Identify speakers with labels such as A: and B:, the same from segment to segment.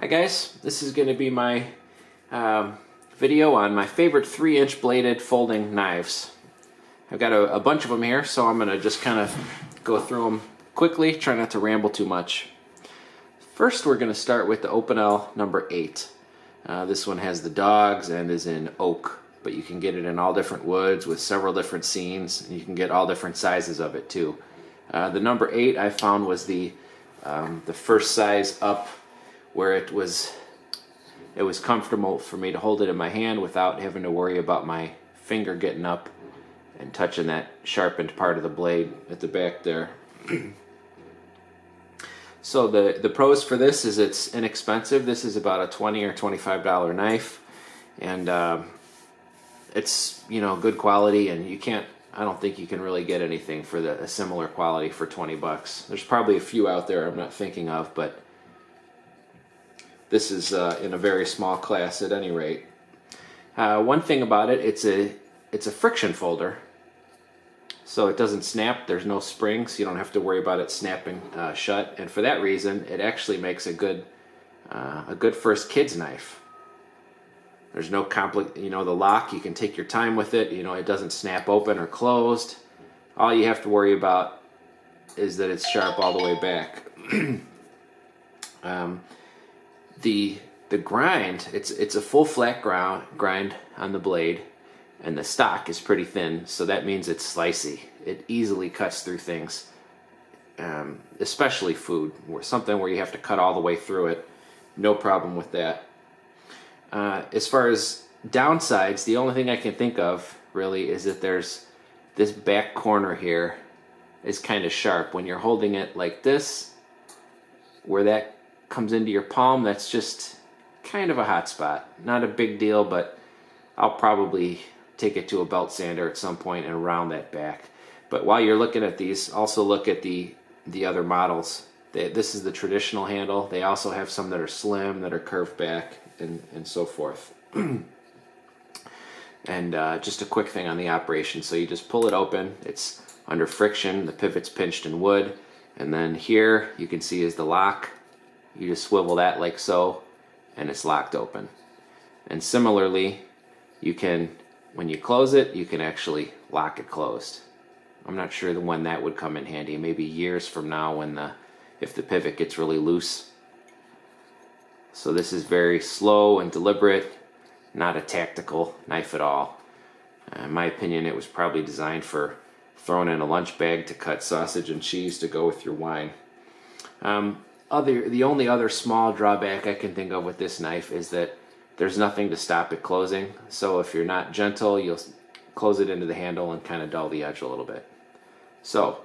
A: Hi guys, this is going to be my video on my favorite 3-inch bladed folding knives. I've got a bunch of them here, so I'm going to just kind of go through them quickly, try not to ramble too much. First we're going to start with the Opinel number 8. This one has the dogs and is in oak, but you can get it in all different woods with several different scenes, and you can get all different sizes of it too. The number 8 I found was the first size up, where it was comfortable for me to hold it in my hand without having to worry about my finger getting up and touching that sharpened part of the blade at the back there. So the pros for this is it's inexpensive. This is about a $20 or $25 knife, and it's, you know, good quality, and I don't think you can really get anything for a similar quality for 20 bucks. There's probably a few out there I'm not thinking of, but this is in a very small class at any rate. One thing about it, it's a friction folder, so it doesn't snap. There's no springs. You don't have to worry about it snapping shut, and for that reason, it actually makes a good first kid's knife. There's no the lock. You can take your time with it. You know, it doesn't snap open or closed. All you have to worry about is that it's sharp all the way back. The grind, it's a full flat grind on the blade, and the stock is pretty thin, so that means it's slicey. It easily cuts through things, especially food, something where you have to cut all the way through it. No problem with that. As far as downsides, the only thing I can think of really is that there's this back corner here is kind of sharp. When you're holding it like this, where that comes into your palm, that's just kind of a hot spot. Not a big deal, but I'll probably take it to a belt sander at some point and round that back. But while you're looking at these, also look at the other models. This is the traditional handle. They also have some that are slim, that are curved back, and so forth. And just a quick thing on the operation. So you just pull it open. It's under friction. The pivot's pinched in wood. And then here you can see is the lock. You just swivel that like so, and it's locked open. And similarly, you can, when you close it, you can actually lock it closed. I'm not sure when that would come in handy. Maybe years from now, if the pivot gets really loose. So this is very slow and deliberate, not a tactical knife at all. In my opinion, it was probably designed for throwing in a lunch bag to cut sausage and cheese to go with your wine. The only other small drawback I can think of with this knife is that there's nothing to stop it closing. So if you're not gentle, you'll close it into the handle and kind of dull the edge a little bit. So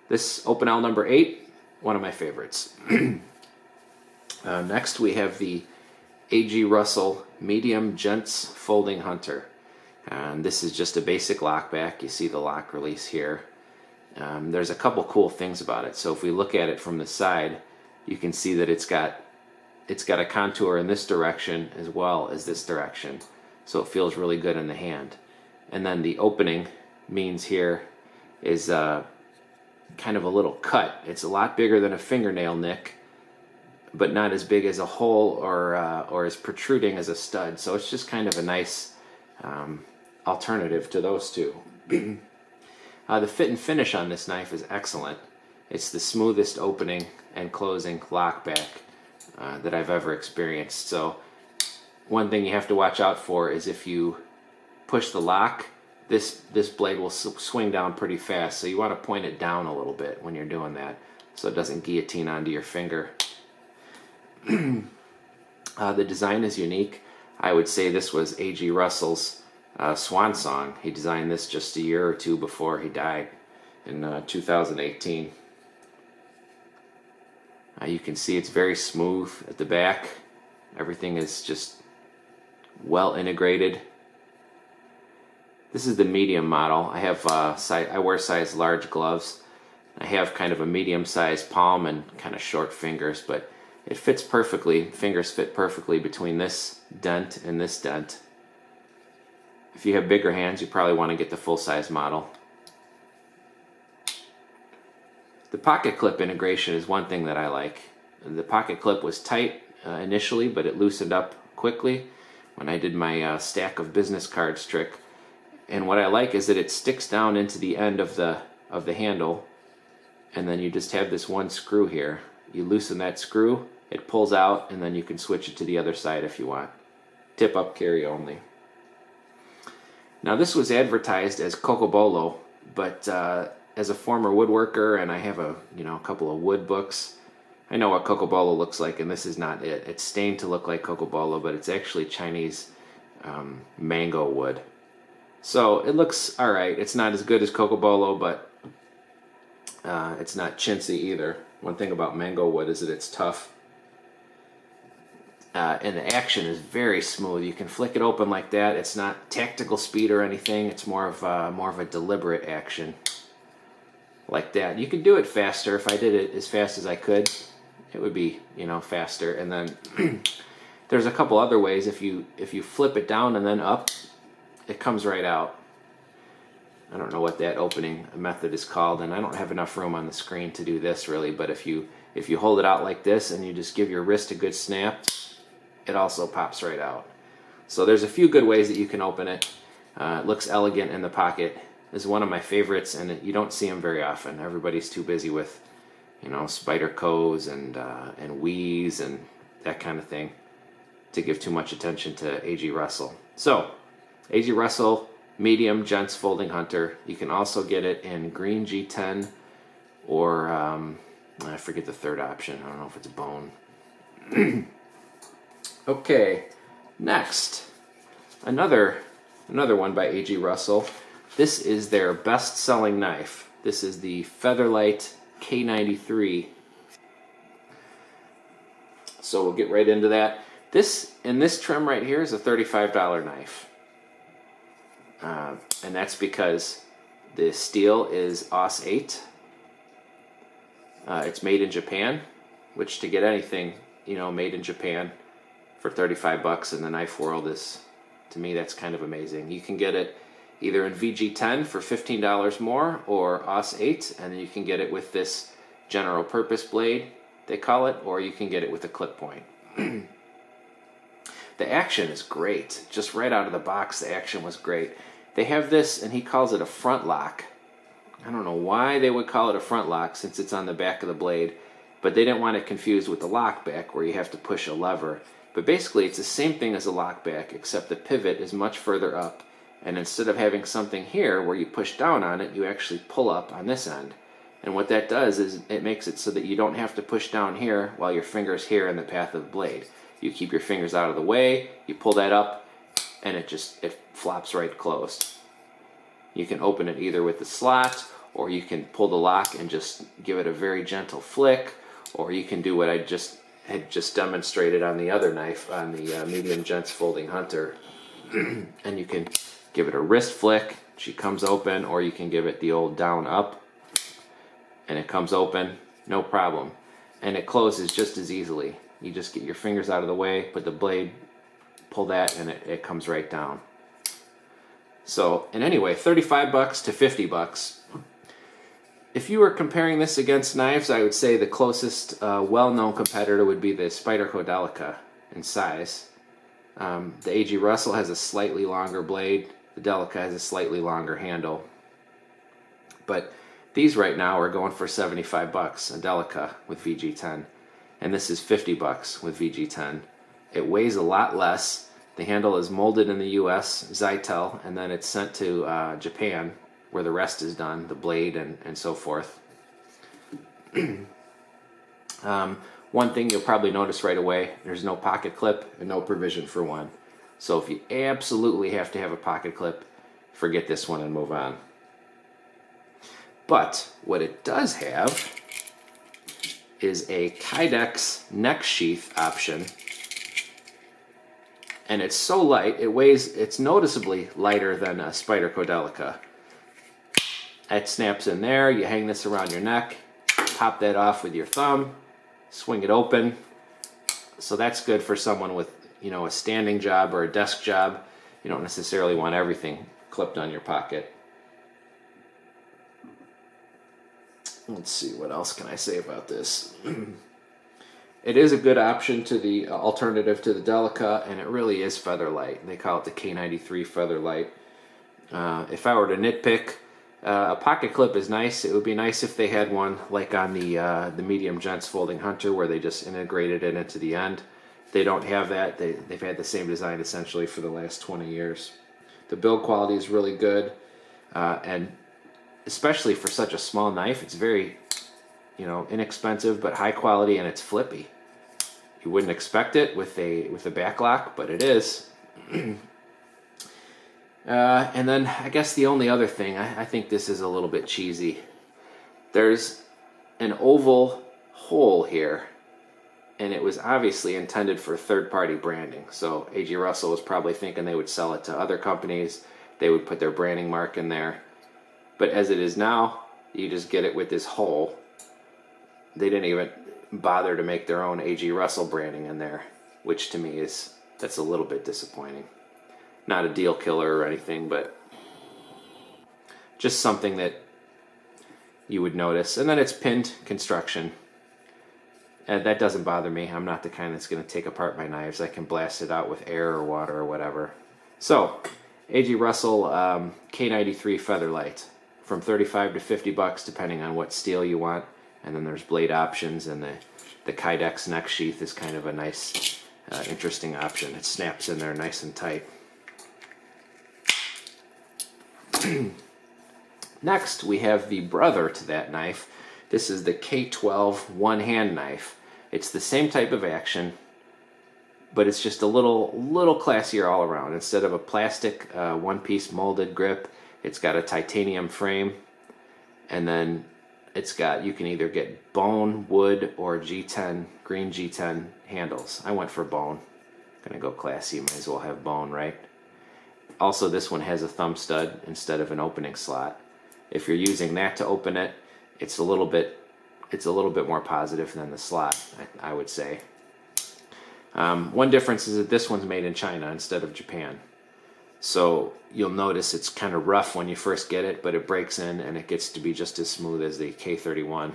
A: this Opinel number 8, one of my favorites. Next we have the A.G. Russell Medium Gents Folding Hunter. And this is just a basic lockback. You see the lock release here. There's a couple cool things about it. So if we look at it from the side, you can see that it's got a contour in this direction as well as this direction, so it feels really good in the hand. And then the opening means here is kind of a little cut. It's a lot bigger than a fingernail nick, but not as big as a hole or as protruding as a stud. So it's just kind of a nice alternative to those two. The fit and finish on this knife is excellent. It's the smoothest opening and closing lockback that I've ever experienced. So one thing you have to watch out for is if you push the lock, this blade will swing down pretty fast. So you want to point it down a little bit when you're doing that, so it doesn't guillotine onto your finger. The design is unique. I would say this was A.G. Russell's swan song. He designed this just a year or two before he died in 2018. You can see it's very smooth at the back. Everything is just well integrated. This is the medium model. I wear size large gloves. I have kind of a medium-sized palm and kind of short fingers, but it fits perfectly. Fingers fit perfectly between this dent and this dent. If you have bigger hands, you probably want to get the full-size model. The pocket clip integration is one thing that I like. The pocket clip was tight initially, but it loosened up quickly when I did my stack of business cards trick. And what I like is that it sticks down into the end of the handle, and then you just have this one screw here. You loosen that screw, it pulls out, and then you can switch it to the other side if you want. Tip up, carry only. Now this was advertised as Cocobolo, but as a former woodworker, and I have a couple of wood books, I know what Cocobolo looks like, and this is not it. It's stained to look like Cocobolo, but it's actually Chinese mango wood. So it looks alright. It's not as good as Cocobolo, but it's not chintzy either. One thing about mango wood is that it's tough. And the action is very smooth. You can flick it open like that. It's not tactical speed or anything. It's more of a deliberate action like that. You can do it faster. If I did it as fast as I could, it would be faster. And then there's a couple other ways. If you flip it down and then up, it comes right out. I don't know what that opening method is called, and I don't have enough room on the screen to do this really, but if you hold it out like this and you just give your wrist a good snap, it also pops right out. So there's a few good ways that you can open it. It looks elegant in the pocket. This is one of my favorites, and you don't see them very often. Everybody's too busy with Spydercos and Wies and that kind of thing to give too much attention to A.G. Russell. So A.G. Russell medium gents folding hunter. You can also get it in green G10 or I forget the third option. I don't know if it's bone. Okay, next, another one by A.G. Russell. This is their best-selling knife. This is the Featherlite K93. So we'll get right into that. This trim right here is a $35 knife. And that's because the steel is AUS 8. It's made in Japan, which to get anything, made in Japan for 35 bucks in the knife world is, to me, that's kind of amazing. You can get it either in VG10 for $15 more or AUS 8, and then you can get it with this general purpose blade, they call it, or you can get it with a clip point. The action is great. Just right out of the box, the action was great. They have this, and he calls it a front lock. I don't know why they would call it a front lock since it's on the back of the blade, but they didn't want it confused with the lock back where you have to push a lever. But basically it's the same thing as a lock back, except the pivot is much further up, and instead of having something here where you push down on it, you actually pull up on this end. And what that does is it makes it so that you don't have to push down here while your finger's here in the path of the blade. You keep your fingers out of the way, you pull that up, and it flops right closed. You can open it either with the slot, or you can pull the lock and just give it a very gentle flick, or you can do what I had just demonstrated on the other knife, on the medium gents folding hunter. And you can give it a wrist flick, she comes open, or you can give it the old down up, and it comes open, no problem. And it closes just as easily. You just get your fingers out of the way, put the blade, pull that, and it comes right down. So, and anyway, 35 bucks to 50 bucks. If you were comparing this against knives, I would say the closest well-known competitor would be the Spyderco Delica in size. The A.G. Russell has a slightly longer blade. The Delica has a slightly longer handle. But these right now are going for 75 bucks, a Delica with VG10. And this is 50 bucks with VG10. It weighs a lot less. The handle is molded in the US, Zytel, and then it's sent to Japan, where the rest is done, the blade and so forth. One thing you'll probably notice right away, there's no pocket clip and no provision for one. So if you absolutely have to have a pocket clip, forget this one and move on. But what it does have is a Kydex neck sheath option. And it's so light, it's noticeably lighter than a Spyderco Delica. It snaps in there, you hang this around your neck, pop that off with your thumb, swing it open. So that's good for someone with, a standing job or a desk job. You don't necessarily want everything clipped on your pocket. Let's see, what else can I say about this? It is a good option to the alternative to the Delica, and it really is Featherlite. They call it the K93 Featherlite. If I were to nitpick, a pocket clip is nice. It would be nice if they had one like on the medium gents folding hunter, where they just integrated it into the end. They don't have that. They've had the same design essentially for the last 20 years. The build quality is really good, and especially for such a small knife, it's very, inexpensive but high quality, and it's flippy. You wouldn't expect it with a back lock, but it is. And then I guess the only other thing, I think this is a little bit cheesy. There's an oval hole here, and it was obviously intended for third-party branding. So A.G. Russell was probably thinking they would sell it to other companies. They would put their branding mark in there. But as it is now, you just get it with this hole. They didn't even bother to make their own A.G. Russell branding in there, which to me that's a little bit disappointing. Not a deal killer or anything, but just something that you would notice. And then it's pinned construction, and that doesn't bother me. I'm not the kind that's going to take apart my knives. I can blast it out with air or water or whatever. So A.G. Russell K93 Featherlite, from $35 to $50 depending on what steel you want. And then there's blade options, and the Kydex neck sheath is kind of a nice, interesting option. It snaps in there nice and tight. Next, we have the brother to that knife. This is the K12 one-hand knife. It's the same type of action, but it's just a little classier all around. Instead of a plastic one-piece molded grip, it's got a titanium frame, and then you can either get bone, wood, or G10, green G10 handles. I went for bone. Gonna go classy, might as well have bone, right? Also, this one has a thumb stud instead of an opening slot. If you're using that to open it, it's a little bit more positive than the slot, I would say. One difference is that this one's made in China instead of Japan. So you'll notice it's kind of rough when you first get it, but it breaks in and it gets to be just as smooth as the K31.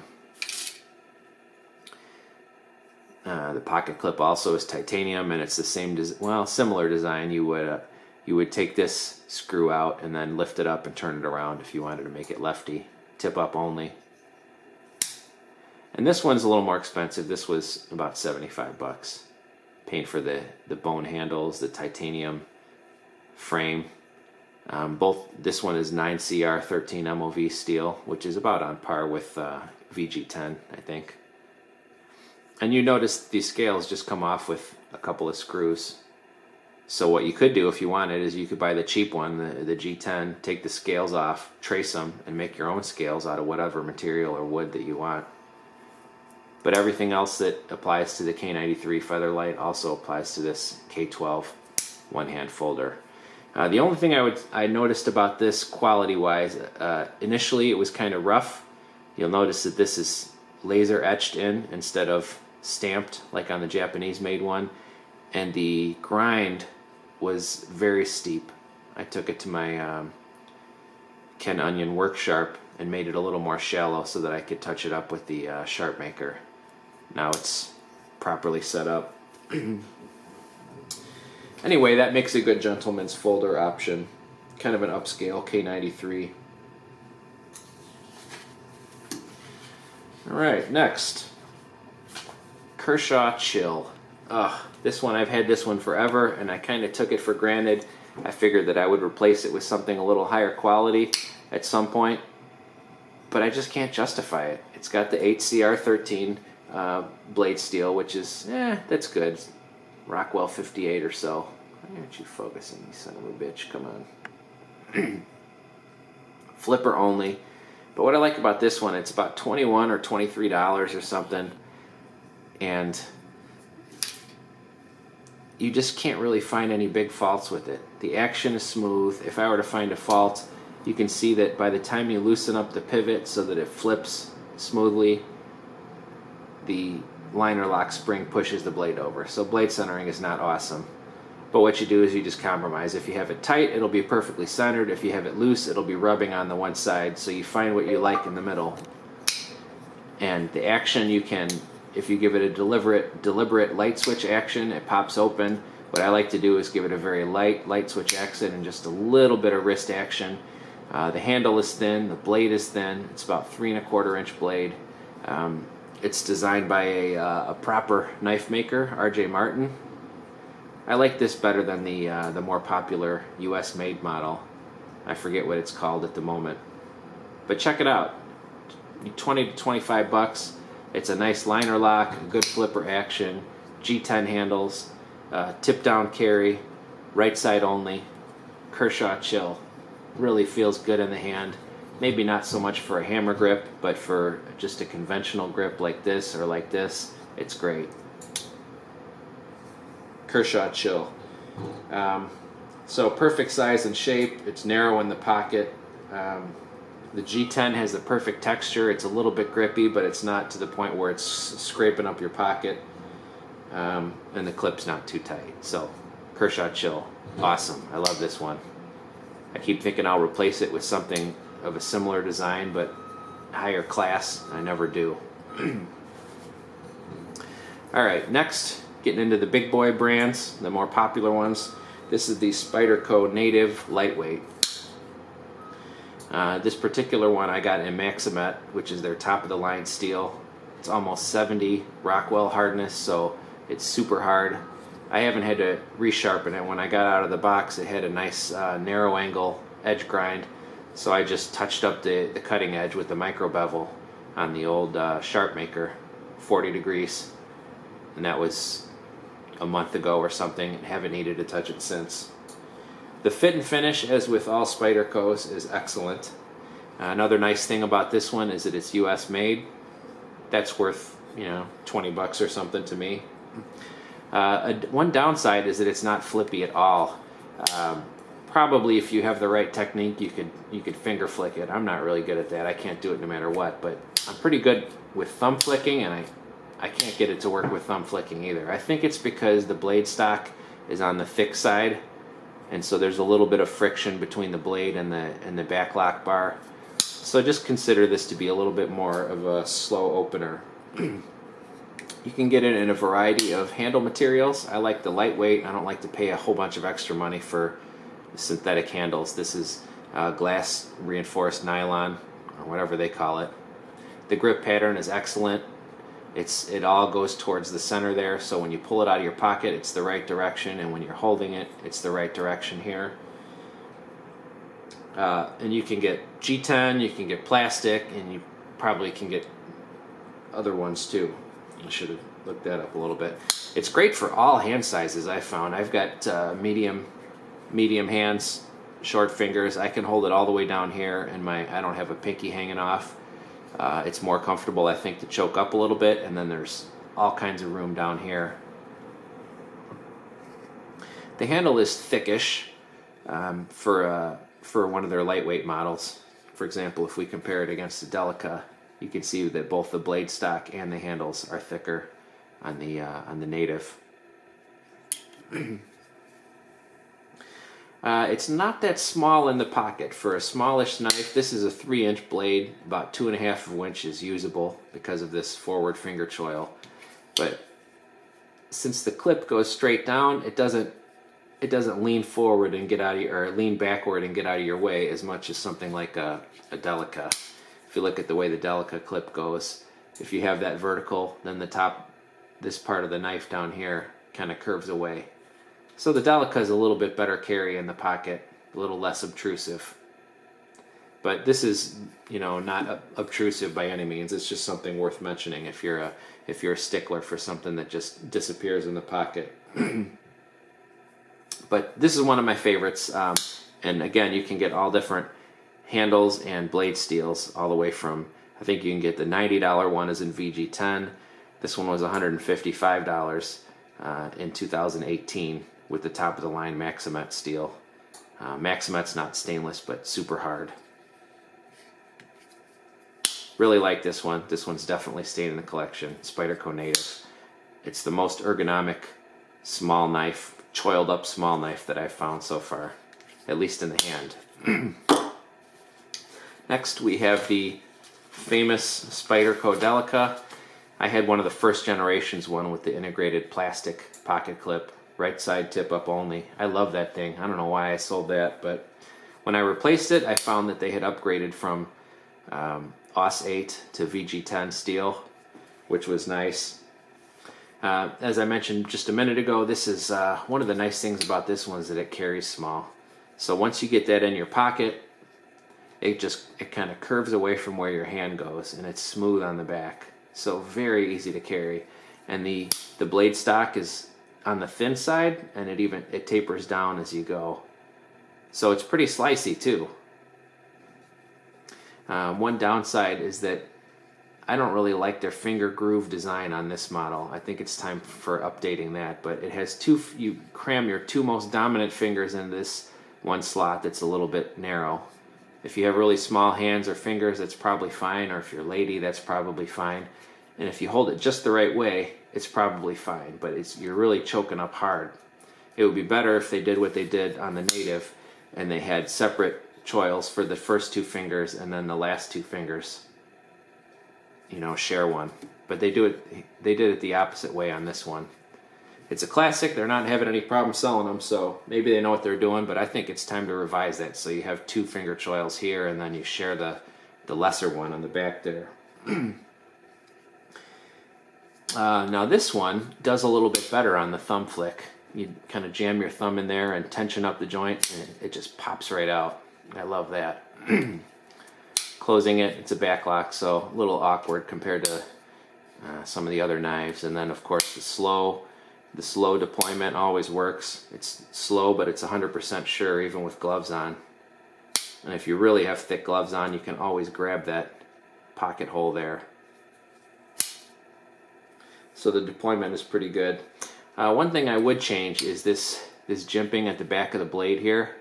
A: The pocket clip also is titanium, and it's the same, similar design. You would take this screw out and then lift it up and turn it around if you wanted to make it lefty, tip up only. And this one's a little more expensive. This was about $75. Paying for the bone handles, the titanium frame. This one is 9CR 13 MOV steel, which is about on par with VG10, I think. And you notice these scales just come off with a couple of screws. So what you could do if you wanted is you could buy the cheap one, the G10, take the scales off, trace them, and make your own scales out of whatever material or wood that you want. But everything else that applies to the K93 Featherlite also applies to this K12 one-hand folder. The only thing I noticed about this quality-wise, initially it was kind of rough. You'll notice that this is laser etched in instead of stamped like on the Japanese-made one, and the grind was very steep. I took it to my Ken Onion Work Sharp and made it a little more shallow so that I could touch it up with the Sharp Maker. Now it's properly set up. Anyway, that makes a good gentleman's folder option. Kind of an upscale K93. Alright, next. Kershaw Chill. This one, I've had this one forever, and I kind of took it for granted. I figured that I would replace it with something a little higher quality at some point, but I just can't justify it. It's got the 8CR13 blade steel, which is, that's good. Rockwell 58 or so. Why aren't you focusing, you son of a bitch? Come on. Flipper only. But what I like about this one, it's about $21 or $23 or something, and you just can't really find any big faults with it. The action is smooth. If I were to find a fault, you can see that by the time you loosen up the pivot so that it flips smoothly, the liner lock spring pushes the blade over. So blade centering is not awesome. But what you do is you just compromise. If you have it tight, it'll be perfectly centered. If you have it loose, it'll be rubbing on the one side. So you find what you like in the middle. And the action, you can If you give it a deliberate light switch action, it pops open. What I like to do is give it a very light switch action and just a little bit of wrist action. The handle is thin, the blade is thin. It's about 3¼ inch blade. It's designed by a proper knife maker, R.J. Martin. I like this better than the more popular U.S. made model. I forget what it's called at the moment. But check it out. 20 to 25 bucks. It's a nice liner lock, good flipper action, G10 handles, tip down carry, right side only, Kershaw Chill. Really feels good in the hand. Maybe not so much for a hammer grip, but for just a conventional grip like this or like this, it's great. Kershaw Chill. So perfect size and shape. It's narrow in the pocket. The G10 has the perfect texture. It's a little bit grippy, but it's not to the point where it's scraping up your pocket. And the clip's not too tight. So Kershaw Chill, awesome. I love this one. I keep thinking I'll replace it with something of a similar design, but higher class. I never do. All right, next, getting into the big boy brands, the more popular ones. This is the Spyderco Native Lightweight. This particular one I got in Maximet, which is their top of the line steel. It's almost 70 Rockwell hardness, so it's super hard. I haven't had to resharpen it. When I got out of the box, it had a nice narrow angle edge grind, so I just touched up the cutting edge with the micro bevel on the old sharp maker, 40 degrees, and that was a month ago or something, and haven't needed to touch it since. The fit and finish, as with all Spydercos, is excellent. Another nice thing about this one is that it's US made. That's worth, 20 bucks or something to me. One downside is that it's not flippy at all. Probably if you have the right technique, you could finger flick it. I'm not really good at that. I can't do it no matter what, but I'm pretty good with thumb flicking, and I can't get it to work with thumb flicking either. I think it's because the blade stock is on the thick side, and so there's a little bit of friction between the blade and the back lock bar. So just consider this to be a little bit more of a slow opener. You can get it in a variety of handle materials. I like the lightweight. I don't like to pay a whole bunch of extra money for synthetic handles. This is glass reinforced nylon, or whatever they call it. The grip pattern is excellent. It all goes towards the center there, so when you pull it out of your pocket, it's the right direction, and when you're holding it, it's the right direction here. And you can get G10, you can get plastic, and you probably can get other ones too. I should have looked that up a little bit. It's great for all hand sizes, I found. I've got medium hands, short fingers. I can hold it all the way down here, and I don't have a pinky hanging off. It's more comfortable, I think, to choke up a little bit, and then there's all kinds of room down here. The handle is thickish for one of their lightweight models. For example, if we compare it against the Delica, you can see that both the blade stock and the handles are thicker on the Native. It's not that small in the pocket. For a smallish knife, this is a 3-inch blade, about 2.5 inches usable because of this forward finger choil. But since the clip goes straight down, it doesn't lean forward and get out of or lean backward and get out of your way as much as something like a Delica. If you look at the way the Delica clip goes, if you have that vertical, then this part of the knife down here kind of curves away. So the Delica is a little bit better carry in the pocket, a little less obtrusive. But this is, not obtrusive by any means. It's just something worth mentioning if you're a stickler for something that just disappears in the pocket. But this is one of my favorites. And again, you can get all different handles and blade steels, all the way from, I think you can get the $90 one is in VG10. This one was $155 in 2018 with the top of the line Maximet steel. Maximet's not stainless, but super hard. Really like this one. This one's definitely staying in the collection. Spyderco Native. It's the most ergonomic small knife, choiled up small knife that I've found so far, at least in the hand. Next we have the famous Spyderco Delica. I had one of the first generations one with the integrated plastic pocket clip, right side tip up only. I love that thing. I don't know why I sold that, but when I replaced it, I found that they had upgraded from AUS 8 to VG10 steel, which was nice. As I mentioned just a minute ago, this is one of the nice things about this one is that it carries small. So once you get that in your pocket, it kind of curves away from where your hand goes, and it's smooth on the back. So very easy to carry. And the blade stock is on the thin side, and it tapers down as you go. So it's pretty slicey too. One downside is that I don't really like their finger groove design on this model. I think it's time for updating that, but it has you cram your two most dominant fingers in this one slot that's a little bit narrow. If you have really small hands or fingers, that's probably fine, or if you're a lady, that's probably fine. And if you hold it just the right way, it's probably fine, but you're really choking up hard. It would be better if they did what they did on the Native, and they had separate choils for the first two fingers, and then the last two fingers, share one. But they did it the opposite way on this one. It's a classic. They're not having any problem selling them, so maybe they know what they're doing, but I think it's time to revise that. So you have two finger choils here, and then you share the lesser one on the back there. Now this one does a little bit better on the thumb flick. You kind of jam your thumb in there and tension up the joint, and it just pops right out. I love that. Closing it, it's a back lock, so a little awkward compared to some of the other knives. And then of course the slow deployment always works. It's slow, but it's 100% sure even with gloves on. And if you really have thick gloves on, you can always grab that pocket hole there. So the deployment is pretty good. One thing I would change is this jimping at the back of the blade here.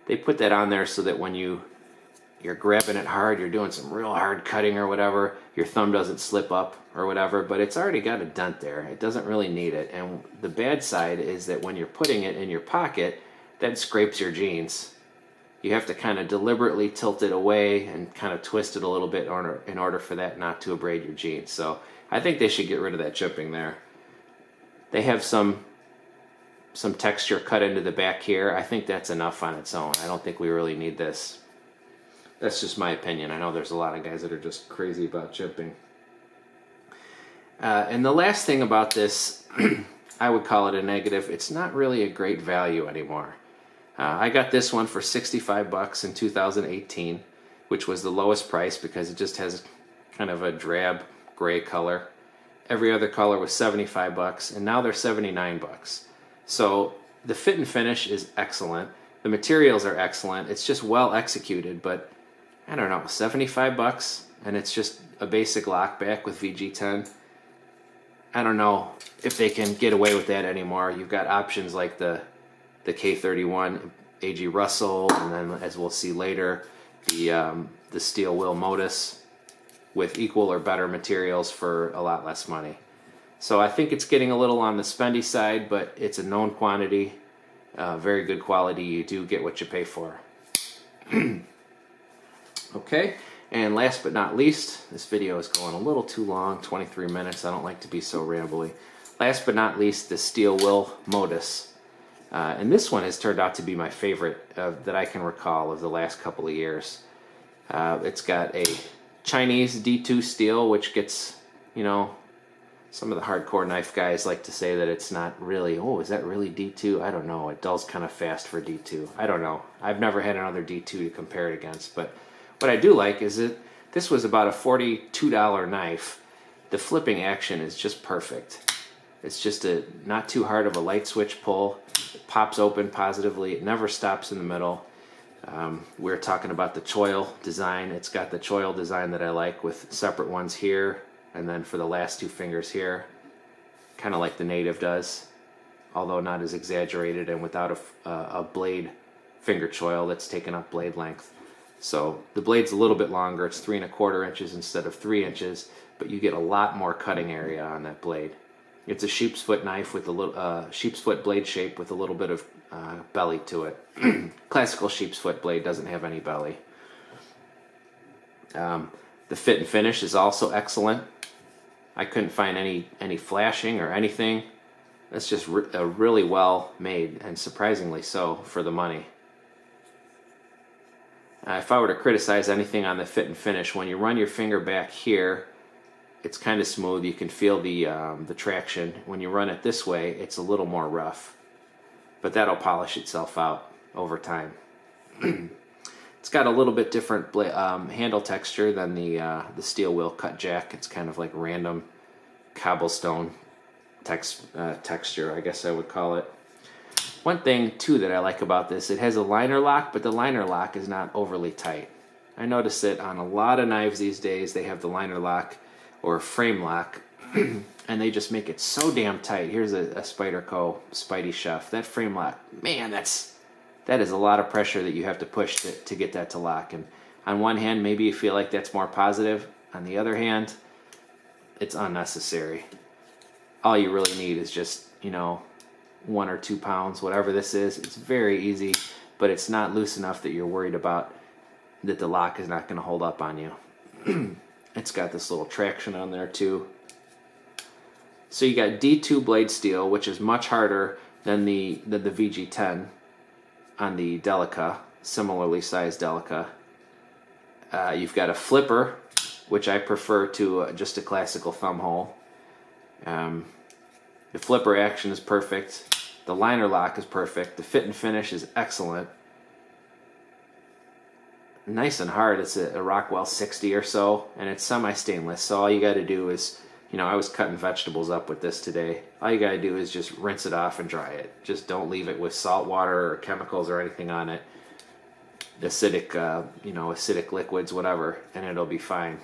A: They put that on there so that when you're grabbing it hard, you're doing some real hard cutting or whatever, your thumb doesn't slip up or whatever, but it's already got a dent there. It doesn't really need it. And the bad side is that when you're putting it in your pocket, that scrapes your jeans. You have to kind of deliberately tilt it away and kind of twist it a little bit in order for that not to abrade your jeans. So I think they should get rid of that jimping there. They have some texture cut into the back here. I think that's enough on its own. I don't think we really need this. That's just my opinion. I know there's a lot of guys that are just crazy about jimping. And the last thing about this, I would call it a negative. It's not really a great value anymore. I got this one for $65 in 2018, which was the lowest price because it just has kind of a drab gray color. Every other color was $75, and now they're $79. So the fit and finish is excellent. The materials are excellent. It's just well executed, but I don't know, $75, and it's just a basic lockback with VG10. I don't know if they can get away with that anymore. You've got options like the K31 AG Russell, and then as we'll see later, the steel wheel Midas with equal or better materials for a lot less money. So I think it's getting a little on the spendy side, but it's a known quantity, very good quality. You do get what you pay for. Okay, and last but not least, this video is going a little too long, 23 minutes. I don't like to be so rambly. Last but not least, the steel wheel Midas. And this one has turned out to be my favorite that I can recall of the last couple of years. It's got a Chinese D2 steel, which gets, some of the hardcore knife guys like to say that it's not really, is that really D2? I don't know. It dulls kind of fast for D2. I don't know. I've never had another D2 to compare it against, but what I do like is that this was about a $42 knife. The flipping action is just perfect. It's just not too hard of a light switch pull. It pops open positively. It never stops in the middle. We're talking about the choil design. It's got the choil design that I like with separate ones here, and then for the last two fingers here, kind of like the Native does, although not as exaggerated and without a blade finger choil that's taken up blade length. So the blade's a little bit longer. It's 3 1/4 inches instead of 3 inches, but you get a lot more cutting area on that blade. It's a sheep's foot knife with a little sheep's foot blade shape with a little bit of belly to it. Classical sheep's foot blade doesn't have any belly. The fit and finish is also excellent. I couldn't find any flashing or anything. That's just a really well made, and surprisingly so for the money. If I were to criticize anything on the fit and finish, when you run your finger back here, it's kind of smooth. You can feel the traction. When you run it this way, it's a little more rough, but that'll polish itself out over time. It's got a little bit different handle texture than the steel wheel cut jack. It's kind of like random cobblestone texture, I guess I would call it. One thing too that I like about this, it has a liner lock, but the liner lock is not overly tight. I notice it on a lot of knives these days. They have the liner lock or frame lock, and they just make it so damn tight. Here's a Spyderco Spidey Chef. That frame lock, man, that is a lot of pressure that you have to push to get that to lock. And on one hand, maybe you feel like that's more positive. On the other hand, it's unnecessary. All you really need is just, 1 or 2 pounds, whatever this is. It's very easy, but it's not loose enough that you're worried about that the lock is not going to hold up on you. It's got this little traction on there too. So you got D2 blade steel, which is much harder than the VG10 on the Delica, similarly sized Delica. You've got a flipper, which I prefer to just a classical thumb hole. The flipper action is perfect. The liner lock is perfect. The fit and finish is excellent. Nice and hard. It's a Rockwell 60 or so, and it's semi-stainless. So all you got to do is, I was cutting vegetables up with this today. All you got to do is just rinse it off and dry it. Just don't leave it with salt water or chemicals or anything on it. Acidic, acidic liquids, whatever, and it'll be fine.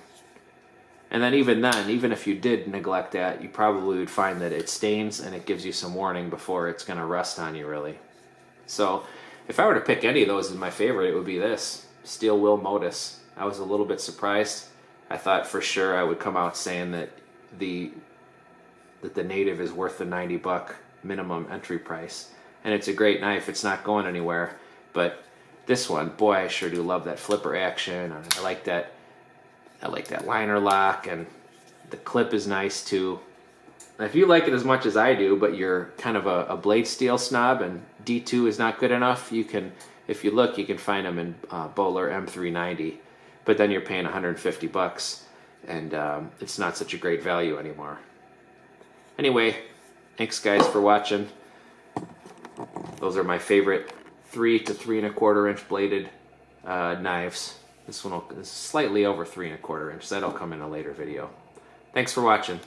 A: And then, even if you did neglect that, you probably would find that it stains and it gives you some warning before it's going to rust on you, really. So if I were to pick any of those as my favorite, it would be this steel wheel Midas. I was a little bit surprised. I thought for sure I would come out saying that the native is worth the $90 minimum entry price, and it's a great knife. It's not going anywhere, but this one, boy, I sure do love that flipper action. I like that liner lock, and the clip is nice too. If you like it as much as I do, but you're kind of a blade steel snob and D2 is not good enough, you can, if you look, you can find them in Bowler M390, but then you're paying $150, and it's not such a great value anymore. Anyway, thanks guys for watching. Those are my favorite 3 to 3 1/4 inch bladed knives. This one is slightly over 3 1/4 inch. That'll come in a later video. Thanks for watching.